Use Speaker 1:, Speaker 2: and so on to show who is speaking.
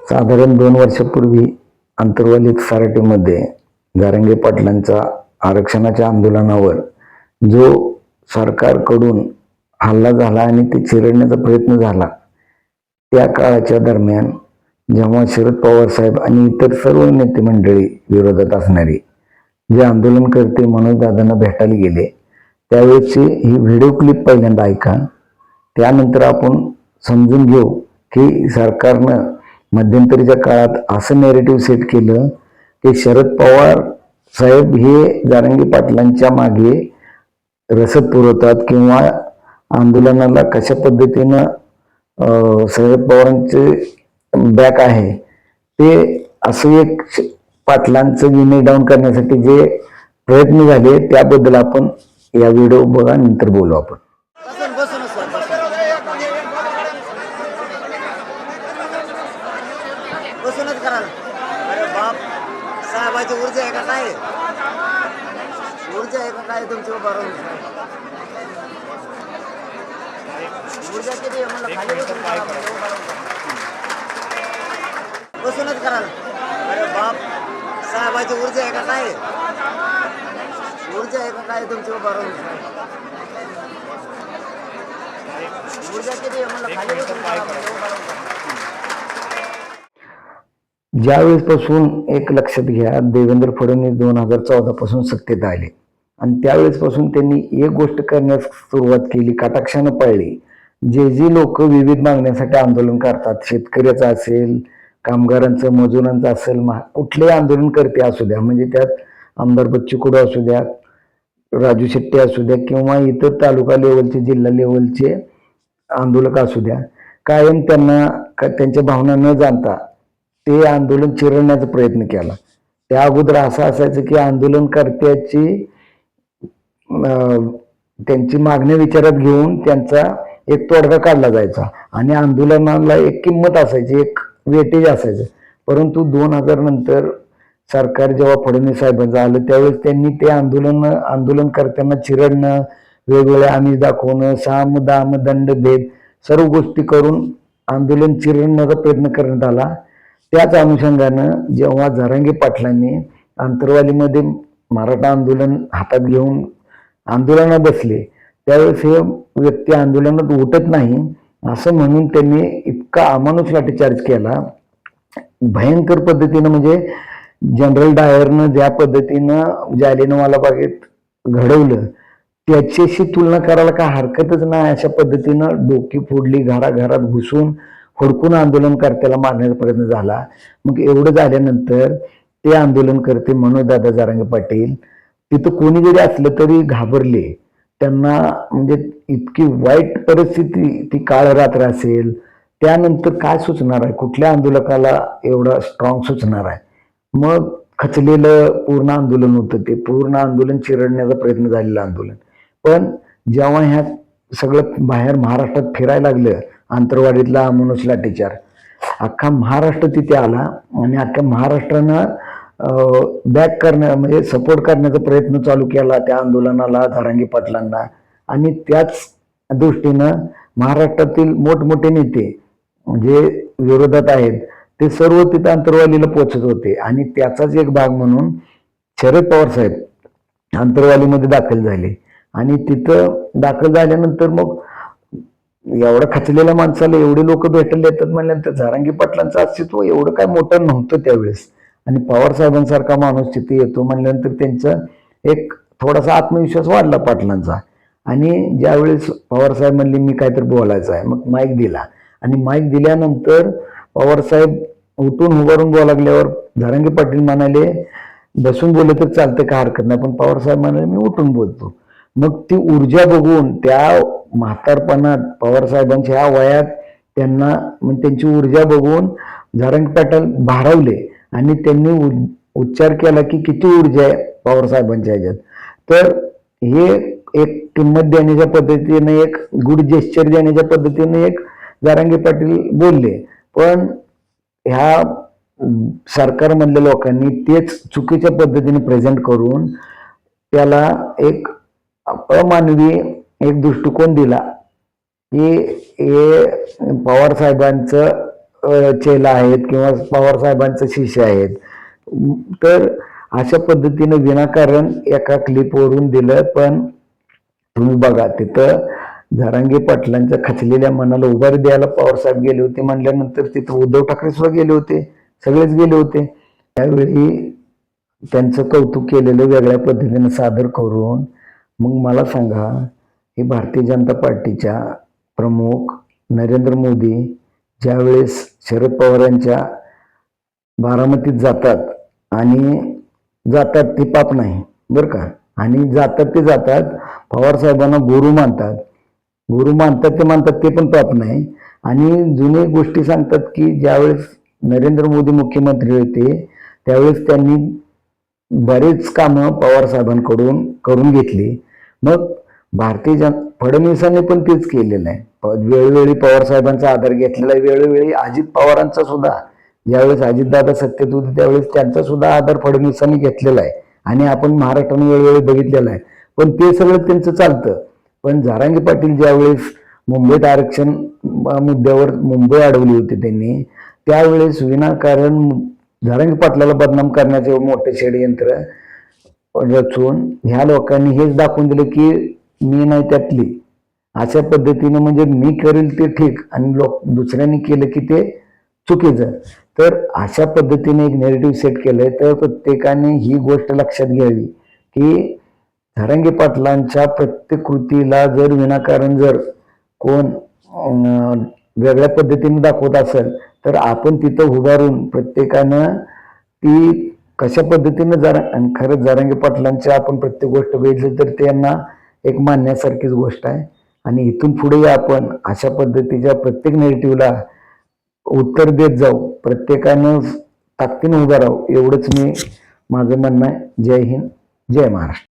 Speaker 1: साधारण 2 वर्षापूर्वी अंतर्वलित सारटीमध्ये जरांगे पाटलांचा आरक्षणाच्या आंदोलनावर जो सरकारकडून हल्ला झाला आणि ते चिरडण्याचा प्रयत्न झाला, त्या काळाच्या दरम्यान जेव्हा शरद पवार साहेब आणि इतर सर्व नेते मंडळी विरोधात असणारी जे आंदोलनकर्ते मनोजदादांना भेटायला गेले, त्यावेळेची ही व्हिडिओ क्लिप पहिल्यांदा ऐका. त्यानंतर आपण समजून घेऊ की सरकारनं मध्यंतरीच्या काळात असं नेरेटिव्ह सेट केलं की शरद पवार साहेब हे जरांगे पाटलांच्या मागे रसद पुरवतात किंवा आंदोलनाला कशा पद्धतीनं शरद पवारांचे बॅक आहे ते असं एक पाटलांचं विनय डाऊन करण्यासाठी जे प्रयत्न झाले त्याबद्दल आपण या व्हिडिओ बघा, नंतर बोलू आपण.
Speaker 2: बसूनच करा. अरे बाप, साहेबाची ऊर्जा आहे का काय? ऊर्जा आहे का काय तुमची? बरोबर ऊर्जा किती आहे म्हणलं? खाली बसून करा. बसूनच करा. अरे बाप, साहेबाची ऊर्जा आहे का काय? ऊर्जा आहे का काय तुमची? बरोबर ऊर्जा किती आहे म्हणलं? खाली बसून करा.
Speaker 1: ज्यावेळेसपासून एक लक्षात घ्या, देवेंद्र फडणवीस 2014 पासून सत्तेत आले आणि त्यावेळेसपासून त्यांनी एक गोष्ट करण्यास सुरुवात केली, कटाक्षानं पाळली. जे लोक विविध मागण्यासाठी आंदोलन करतात, शेतकऱ्याचं असेल, कामगारांचं, मजुरांचं असेल, कुठलेही आंदोलन करते असू द्या, म्हणजे त्यात आमदार बच्चू कडू असू द्या, राजू शेट्टी असू द्या किंवा इतर तालुका लेवलचे, जिल्हा लेवलचे आंदोलक असू द्या, कायम त्यांना त्यांच्या भावना न जाणता ते आंदोलन चिरडण्याचा प्रयत्न केला. त्या अगोदर असं असायचं की आंदोलनकर्त्याची त्यांची मागणी विचारात घेऊन त्यांचा एक तोडगा काढला जायचा आणि आंदोलनाला एक किंमत असायची, एक वेटेज असायचं. परंतु 2000 नंतर सरकार जेव्हा फडणवीस साहेबांचं आलं त्यावेळेस त्यांनी ते आंदोलनकर्त्यांना चिरडणं, वेगवेगळे आमिष दाखवणं, साम दाम दंड भेद सर्व गोष्टी करून आंदोलन चिरडण्याचा प्रयत्न करण्यात आला. त्याच अनुषंगानं जेव्हा जरांगे पाटलांनी अंतरवालीमध्ये मराठा आंदोलन हातात घेऊन आंदोलनात बसले, त्यावेळेस हे व्यक्ती आंदोलनात उठत नाही असं म्हणून त्यांनी इतका अमानुष लाठीचार्ज केला, भयंकर पद्धतीनं. म्हणजे जनरल डायरनं ज्या पद्धतीनं जालियनवाला बागेत घडवलं त्याच्याशी तुलना करायला काय हरकतच नाही. अशा पद्धतीनं डोकी फोडली, घराघरात घुसून हुडकून आंदोलनकर्त्याला मारण्याचा प्रयत्न झाला. मग एवढं झाल्यानंतर ते आंदोलनकर्ते मनोजदादा जरांगे पाटील तिथं कोणी जरी असलं तरी घाबरले. त्यांना म्हणजे इतकी वाईट परिस्थिती, ती काळ रात्र असेल, त्यानंतर काय सुचणार आहे, कुठल्या आंदोलकाला एवढं स्ट्रॉंग सुचणार आहे. मग खचलेलं पूर्ण आंदोलन होतं, ते पूर्ण आंदोलन चिरडण्याचा प्रयत्न झालेलं आंदोलन. पण जेव्हा ह्या सगळं बाहेर महाराष्ट्रात फिरायला लागलं, आंतरवाडीतला अमानुष लाठीचार, अख्खा महाराष्ट्र तिथे आला आणि अख्ख्या महाराष्ट्रानं बॅक म्हणजे सपोर्ट करण्याचा प्रयत्न चालू केला त्या आंदोलनाला, जरांगे पाटलांना. आणि त्याच दृष्टीनं महाराष्ट्रातील मोठमोठे नेते जे विरोधात आहेत ते सर्व तिथं अंतरवालीला पोचत होते आणि त्याचाच एक भाग म्हणून शरद पवार साहेब अंतरवालीमध्ये दाखल झाले. आणि तिथं दाखल झाल्यानंतर मग एवढं खचलेल्या माणसाला एवढे लोक भेटायला येतात म्हणल्यानंतर जरांगे पाटलांचं अस्तित्व एवढं काय मोठं नव्हतं त्यावेळेस. आणि पवार साहेबांसारखा माणूस तिथे येतो म्हणल्यानंतर त्यांचा एक थोडासा आत्मविश्वास वाढला पाटलांचा. आणि ज्यावेळेस पवार साहेब म्हणले मी काहीतरी बोलायचं आहे, मग माईक दिला आणि माईक दिल्यानंतर पवार साहेब उठून उभारून बोला लागल्यावर जरांगे पाटील म्हणाले बसून बोलले तर चालतं, काय हरकत नाही, पण पवार साहेब म्हणाले मी उठून बोलतो. मग ती ऊर्जा बघून त्या म्हातारपणात पवार साहेबांच्या ह्या वयात त्यांना त्यांची ऊर्जा बघून जरांगे पाटील भारावले आणि त्यांनी उच्चार केला की किती ऊर्जा आहे पवार साहेबांच्या ह्याच्यात. तर हे एक किंमत देण्याच्या पद्धतीने, एक गुड जेस्चर देण्याच्या पद्धतीने एक जरांगे पाटील बोलले. पण ह्या सरकारमधल्या लोकांनी तेच चुकीच्या पद्धतीने प्रेझेंट करून त्याला एक अमानवी एक दृष्टिकोन दिला की हे पवार साहेबांचं चेला आहेत किंवा पवार साहेबांचे शिष्य आहेत. तर अशा पद्धतीनं विनाकारण एका क्लिपवरून दिलं. पण तुम्ही बघा तिथं जरांगे पाटलांच्या खचलेल्या मनाला उभारी द्यायला पवारसाहेब गेले होते म्हणल्यानंतर तिथं उद्धव ठाकरे सुद्धा गेले होते, सगळेच गेले होते. त्यावेळी त्यांचं कौतुक केलेलं वेगळ्या पद्धतीने सादर करून मग मला सांगा, हे भारतीय जनता पार्टीच्या प्रमुख नरेंद्र मोदी ज्यावेळेस शरद पवारांच्या बारामतीत जातात आणि जातात ते पाप नाही बरं का, आणि जातात ते जातात, पवार साहेबांना गुरु मानतात, गुरु मानतात ते मानतात ते पण पाप नाही. आणि जुने गोष्टी सांगतात की ज्यावेळेस नरेंद्र मोदी मुख्यमंत्री होते त्यावेळेस त्यांनी बरेच कामं पवार साहेबांकडून करून घेतली. मग फडणवीसांनी पण तेच केलेलं आहे. वेळोवेळी पवार साहेबांचा आधार घेतलेला आहे, वेळोवेळी अजित पवारांचा सुद्धा, ज्यावेळेस अजितदादा सत्तेत होते त्यावेळेस त्यांचा सुद्धा आधार फडणवीसांनी घेतलेला आहे आणि आपण महाराष्ट्राने वेळोवेळी बघितलेला आहे. पण ते सगळं त्यांचं चालतं. पण जरांगे पाटील ज्यावेळेस मुंबईत आरक्षण मुद्द्यावर मुंबई अडवली होती त्यांनी, त्यावेळेस विनाकारण जरांगे पाटलाला बदनाम करण्याचे मोठे षडयंत्र रचून ह्या लोकांनी हेच दाखवून दिलं की मी नाही त्यातली, अशा पद्धतीने म्हणजे मी करेल ते ठीक आणि दुसऱ्यांनी केलं की ते चुकीचं. तर अशा पद्धतीने एक नेरेटिव्ह सेट केलंय. तर प्रत्येकाने ही गोष्ट लक्षात घ्यावी की जरांगे पाटलांच्या प्रत्येक कृतीला जर विनाकारण जर कोण वेगळ्या पद्धतीने दाखवत असेल तर आपण तिथं उभारून प्रत्येकानं ती कशा पद्धतीनं आणि खरंच जरांगे पाटलांच्या आपण प्रत्येक गोष्ट बघितली तर त्यांना एक मानण्यासारखीच गोष्ट आहे. आणि इथून पुढे आपण अशा पद्धतीच्या प्रत्येक नेगेटिव्हला उत्तर देत जाऊ, प्रत्येकानं ताकदीनं उभं राहू, एवढंच मी माझं म्हणणं आहे. जय हिंद, जय महाराष्ट्र.